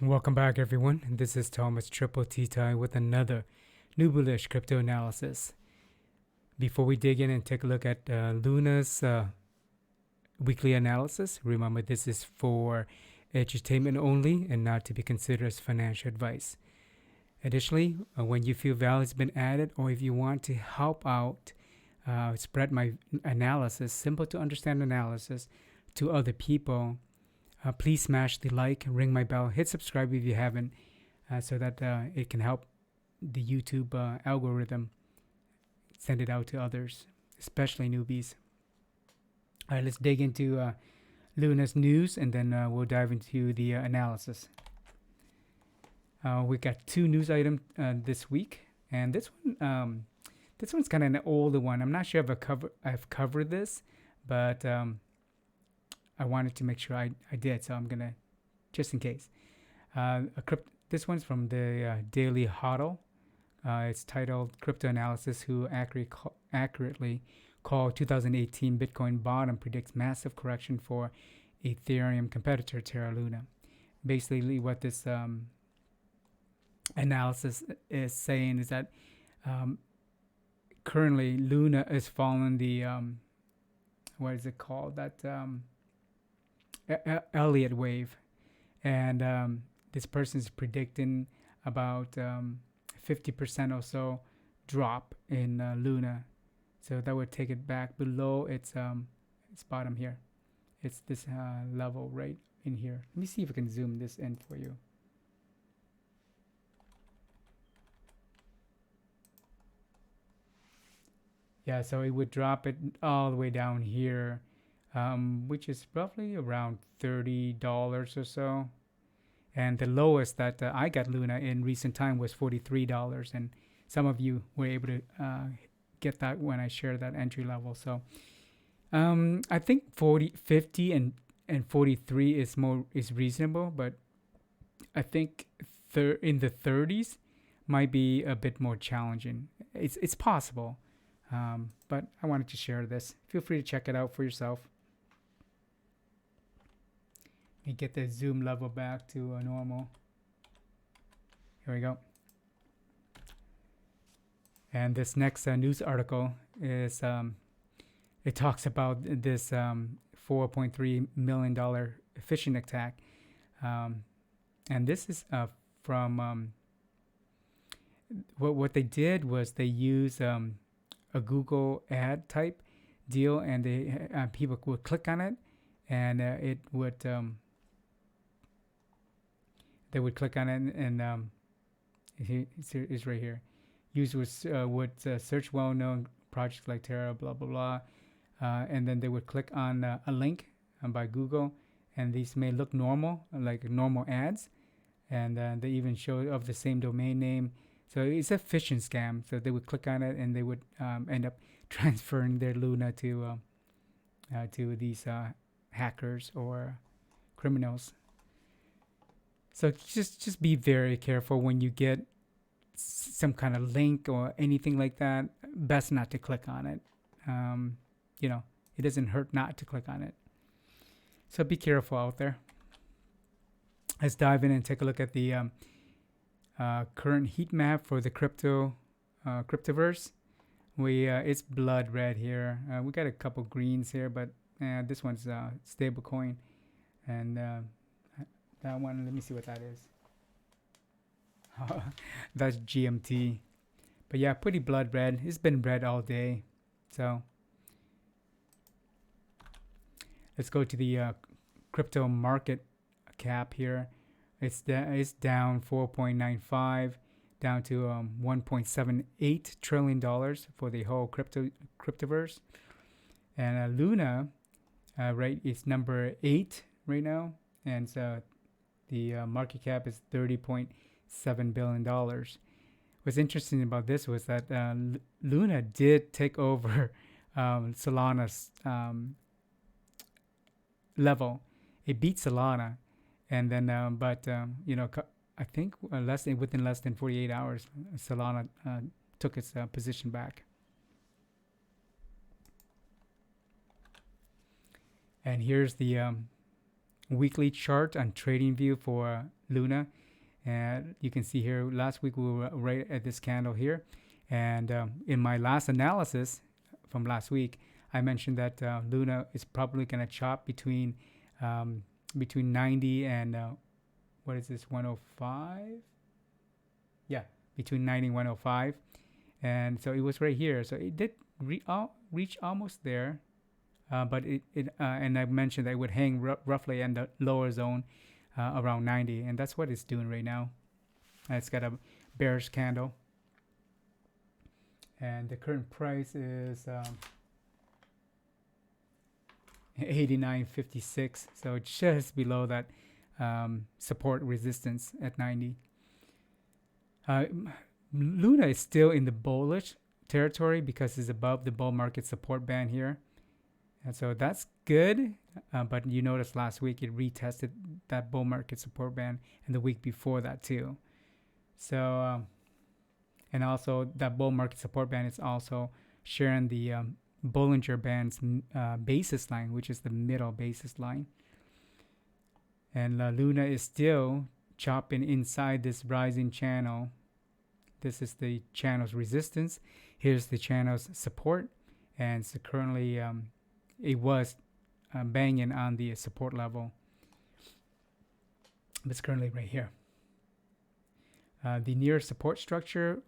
Welcome back, everyone. This is Thomas Triple T Tie with another new bullish crypto analysis. Before we dig in and take a look at Luna's weekly analysis, remember this is for entertainment only and not to be considered as financial advice. Additionally, when you feel value has been added or if you want to help out spread my analysis, simple to understand analysis to other people, please smash the like, ring my bell, hit subscribe if you haven't, so that it can help the YouTube algorithm send it out to others, especially newbies. All right, let's dig into Luna's news and then we'll dive into the analysis. We got two news items this week, and this one's kind of an older one. I'm not sure if I've covered this, but I wanted to make sure I did, so I'm gonna, just in case. This one's from the Daily Hodl. It's titled "Crypto Analysis: Who Accurately Called 2018 Bitcoin Bottom Predicts Massive Correction for Ethereum Competitor Terra Luna." Basically, what this analysis is saying is that currently Luna is following the what is it called, that Elliott wave, and this person is predicting about 50% or so drop in Luna, so that would take it back below its bottom here. It's this level right in here. Let me see if I can zoom this in for you. Yeah, so it would drop it all the way down here, which is roughly around $30 or so. And the lowest that I got Luna in recent time was $43, and some of you were able to get that when I shared that entry level. So I think 40, 50, and 43 is reasonable, but I think in the 30s might be a bit more challenging. It's possible, but I wanted to share this. Feel free to check it out for yourself. Let me get the zoom level back to normal. Here we go. And this next news article is it talks about this $4.3 million phishing attack, and this is from what they did was they used a Google ad type deal, and people would click on it, and it would they would click on it, and it's right here. Users would search well-known projects like Terra, blah blah blah, and then they would click on a link by Google, and these may look normal, like normal ads, and they even show of the same domain name. So it's a phishing scam. So they would click on it, and they would end up transferring their Luna to these hackers or criminals. So just be very careful when you get some kind of link or anything like that. Best not to click on it. It doesn't hurt not to click on it. So be careful out there. Let's dive in and take a look at the current heat map for the cryptoverse. It's blood red here. We got a couple greens here, but this one's stable coin, and that one, let me see what that is. That's GMT. But yeah, pretty blood red. It's been red all day. So let's go to the crypto market cap here. It's down 4.95, down to $1.78 trillion for the whole cryptoverse. And Luna, right, is number 8 right now, and so the market cap is $30.7 billion. What's interesting about this was that Luna did take over Solana's level. It beat Solana, and then I think within less than 48 hours, Solana took its position back. And here's the weekly chart on TradingView for Luna. And you can see here, last week we were right at this candle here. And in my last analysis from last week, I mentioned that Luna is probably going to chop between 90 and what is this, 105? Yeah, between 90 and 105. And so it was right here. So it did reach almost there. But and I mentioned that it would hang roughly in the lower zone around 90. And that's what it's doing right now. It's got a bearish candle. And the current price is 89.56, so just below that support resistance at 90. Luna is still in the bullish territory because it's above the bull market support band here, and so that's good. But you noticed last week it retested that bull market support band, and the week before that too. So and also that bull market support band is also sharing the Bollinger Bands basis line, which is the middle basis line. And Luna is still chopping inside this rising channel. This is the channel's resistance. Here's the channel's support. And so currently it was banging on the support level. It's currently right here. The nearest support structure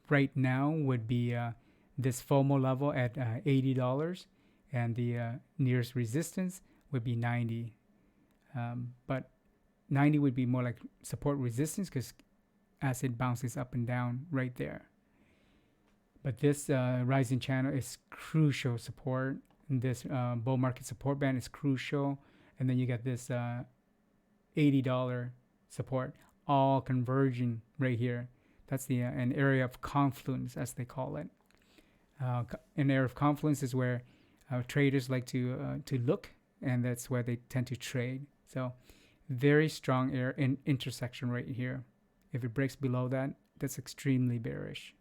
right now would be this FOMO level at $80, and the nearest resistance would be 90. But 90 would be more like support resistance because as it bounces up and down right there. But this rising channel is crucial support. And this bull market support band is crucial. And then you got this $80 support, all converging right here. That's the an area of confluence, as they call it. An area of confluence is where traders like to look, and that's where they tend to trade. So very strong intersection right here. If it breaks below that, that's extremely bearish.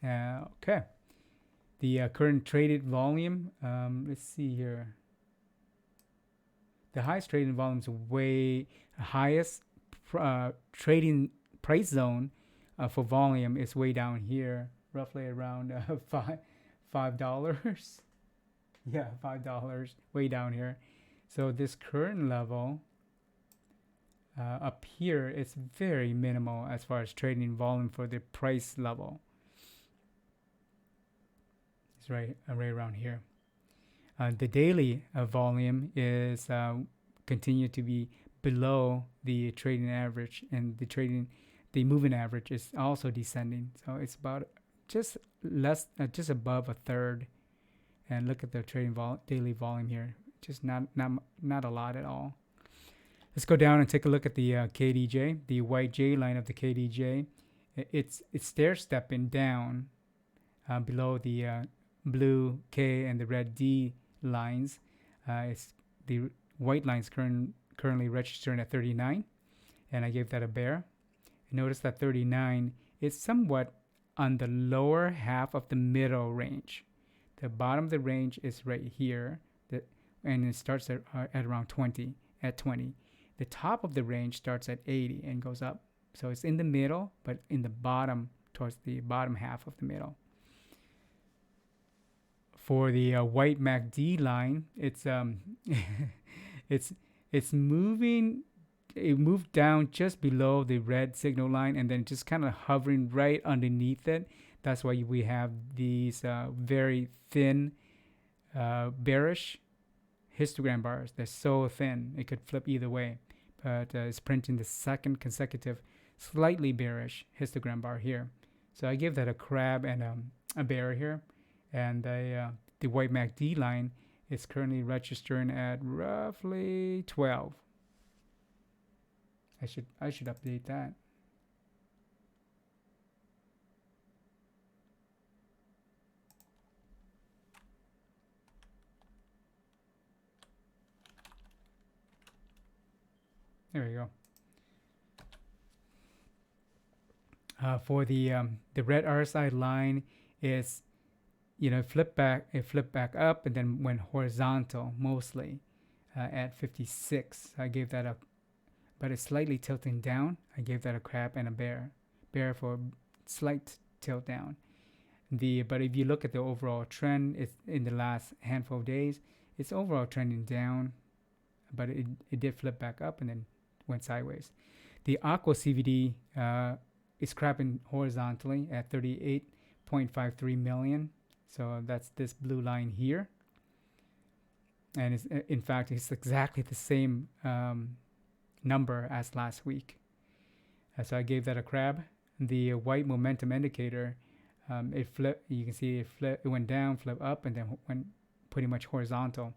Okay. The current traded volume, let's see here. The highest trading volume is highest trading price zone for volume is way down here, roughly around $5. Yeah, $5 way down here. So this current level up here is very minimal as far as trading volume for the price level. It's right around here. The daily volume is continue to be below the trading average, and the moving average is also descending. So it's about just above a third. And look at the trading daily volume here. Just not a lot at all. Let's go down and take a look at the KDJ, the white J line of the KDJ. It's stair stepping down below the blue K and the red D lines. It's the white line's currently registering at 39, and I gave that a bear. Notice that 39 is somewhat on the lower half of the middle range. The bottom of the range is right here, and it starts at around 20. At 20, the top of the range starts at 80 and goes up. So it's in the middle, but in the bottom, towards the bottom half of the middle. For the white MACD line, it's it's moving. It moved down just below the red signal line and then just kind of hovering right underneath it. That's why we have these very thin bearish histogram bars. They're so thin it could flip either way, but it's printing the second consecutive slightly bearish histogram bar here. So I give that a crab and a bear here, and the white MACD line is currently registering at roughly 12. I should update that. There we go. For the red RSI line is, it flipped back up and then went horizontal mostly at 56. I gave that a but it's slightly tilting down. I gave that a crab and a bear. Bear for slight tilt down. But if you look at the overall trend, it's in the last handful of days, it's overall trending down, but it did flip back up and then went sideways. The Aqua CVD is crapping horizontally at 38.53 million. So that's this blue line here. And in fact, it's exactly the same number as last week. So I gave that a crab. The white momentum indicator, it flipped. You can see it went down, flipped up, and then went pretty much horizontal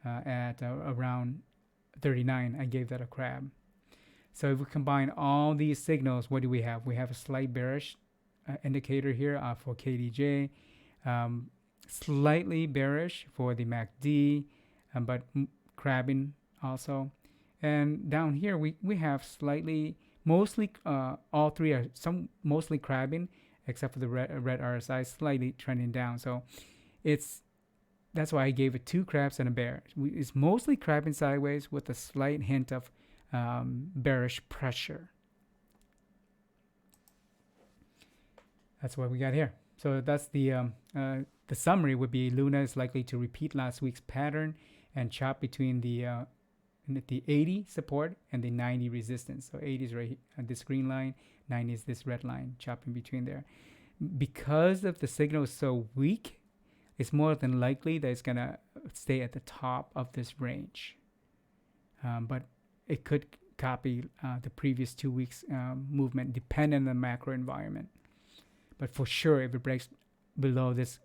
at around 39. I gave that a crab. So if we combine all these signals, what do we have? We have a slight bearish indicator here for KDJ, slightly bearish for the MACD, but crabbing also. And down here we have slightly, mostly all three are mostly crabbing, except for the red RSI slightly trending down. So that's why I gave it 2 crabs and a bear. It's mostly crabbing sideways with a slight hint of bearish pressure. That's what we got here. So that's the summary would be Luna is likely to repeat last week's pattern and chop between the 80 support and the 90 resistance. So 80 is right on this green line, 90 is this red line, chopping between there. Because of the signal is so weak, it's more than likely that it's gonna stay at the top of this range. But it could copy the previous 2 weeks movement, depending on the macro environment. But for sure, if it breaks below this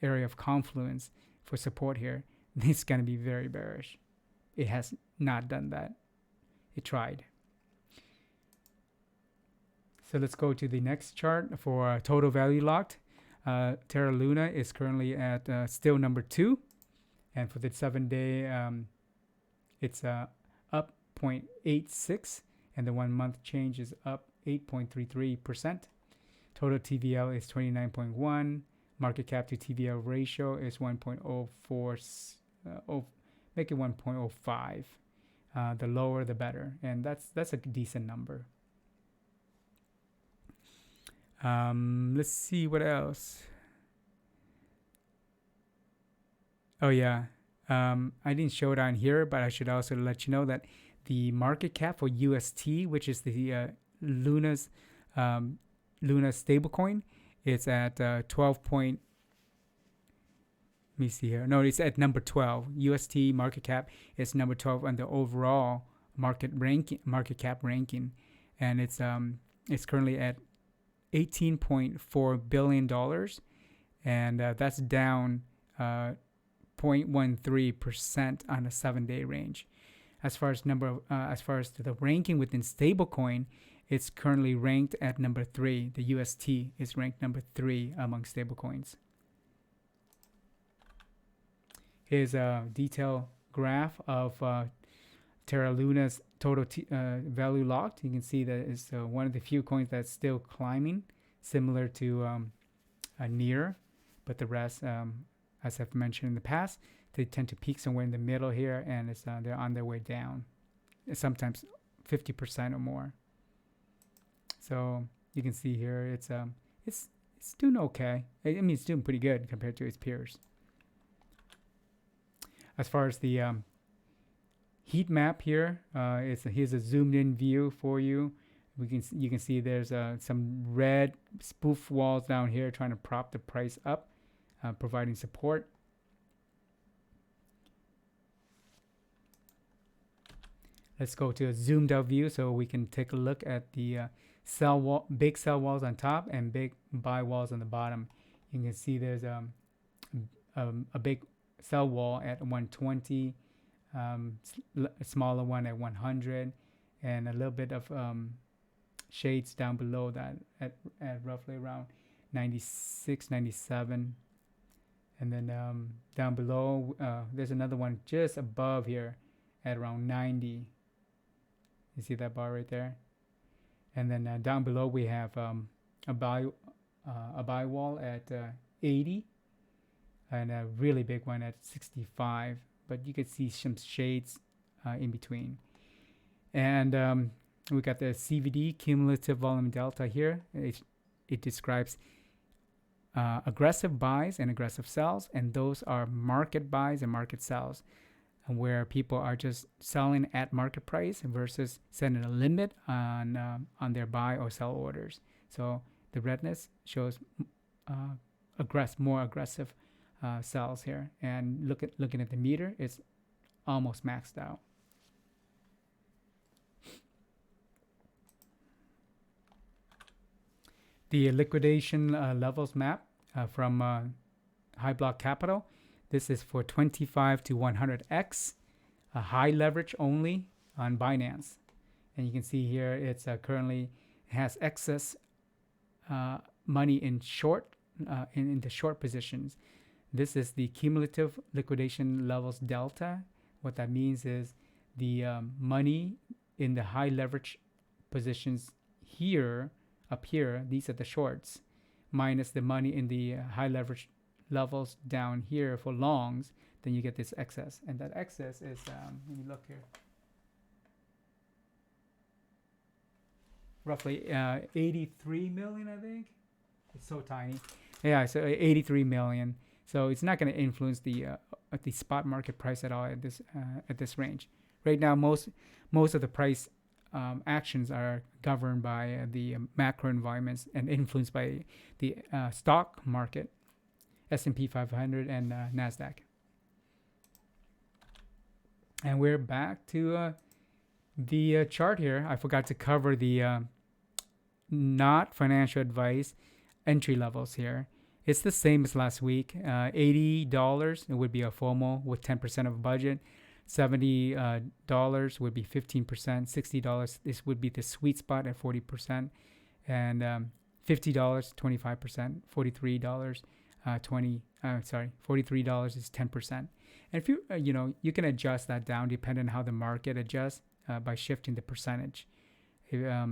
area of confluence for support here, it's going to be very bearish. It has not done that. It tried. So let's go to the next chart for total value locked. Terra Luna is currently at still number 2. And for the 7-day, it's up 0.86. And the 1 month change is up 8.33%. Total TVL is 29.1. Market cap to TVL ratio is 1.04. Make it 1.05. The lower, the better, and that's a decent number. Let's see what else. Oh yeah, I didn't show it on here, but I should also let you know that the market cap for UST, which is the Luna's Luna stablecoin, it's at 12. Let me see here. No, it's at number 12. UST market cap is number 12 on the overall market cap ranking, and it's currently at $18.4 billion, and that's down 0.13% on a 7-day range. As far as the ranking within stablecoin, it's currently ranked at number 3. The UST is ranked number 3 among stablecoins. Here's a detailed graph of Terra Luna's total value locked. You can see that it's one of the few coins that's still climbing, similar to NEAR, but the rest, as I've mentioned in the past, they tend to peak somewhere in the middle here, and they're on their way down, sometimes 50% or more. So you can see here it's doing okay. I mean, it's doing pretty good compared to its peers. As far as the heat map here, here's a zoomed in view for you. You can see there's some red spoof walls down here trying to prop the price up, providing support. Let's go to a zoomed out view so we can take a look at the big sell walls on top and big buy walls on the bottom. You can see there's a big sell wall at 120, a smaller one at 100, and a little bit of shades down below that at roughly around 96, 97. And then down below, there's another one just above here at around 90. You see that bar right there? And then down below we have a buy wall at 80, and a really big one at 65. But you can see some shades in between. And we got the CVD, cumulative volume delta here. It describes aggressive buys and aggressive sells, and those are market buys and market sells, where people are just selling at market price versus setting a limit on their buy or sell orders. So the redness shows more aggressive sells here, and looking at the meter, it's almost maxed out. The liquidation levels map from High Block Capital. This is for 25 to 100x, high leverage only on Binance. And you can see here it's currently has excess money in short in the short positions. This is the cumulative liquidation levels delta. What that means is the money in the high leverage positions here, up here, these are the shorts, minus the money in the high leverage levels down here for longs, then you get this excess. And that excess is, let me look here, roughly 83 million, I think. It's so tiny. Yeah, so 83 million. So it's not going to influence the spot market price at all at this range. Right now, most of the price actions are governed by the macro environments and influenced by the stock market, S&P 500 and NASDAQ. And we're back to the chart here. I forgot to cover the not financial advice entry levels here. It's the same as last week. $80 it would be a FOMO with 10% of budget. $70 would be 15%. $60 this would be the sweet spot at 40%, and $50 25%. $43 $43 is 10%. And if you you can adjust that down depending on how the market adjusts by shifting the percentage. I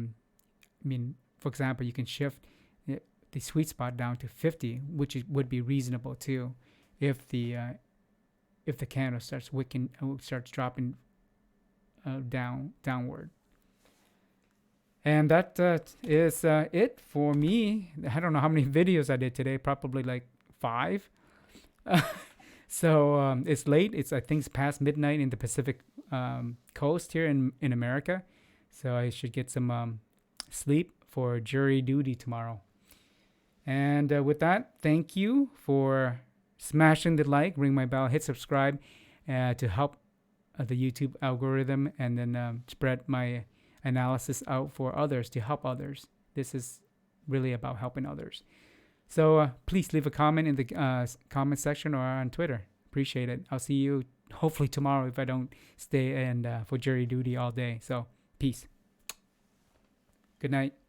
mean, for example, you can shift the sweet spot down to 50, which would be reasonable too, if the candle starts wicking, starts dropping downward. And that is it for me. I don't know how many videos I did today, probably like 5. So it's late. I think it's past midnight in the Pacific coast here in America. So I should get some sleep for jury duty tomorrow. And with that, thank you for smashing the like, ring my bell, hit subscribe to help the YouTube algorithm, and then spread my analysis out for others to help others. This is really about helping others. So please leave a comment in the comment section or on Twitter. Appreciate it. I'll see you hopefully tomorrow if I don't stay and for jury duty all day. So peace. Good night.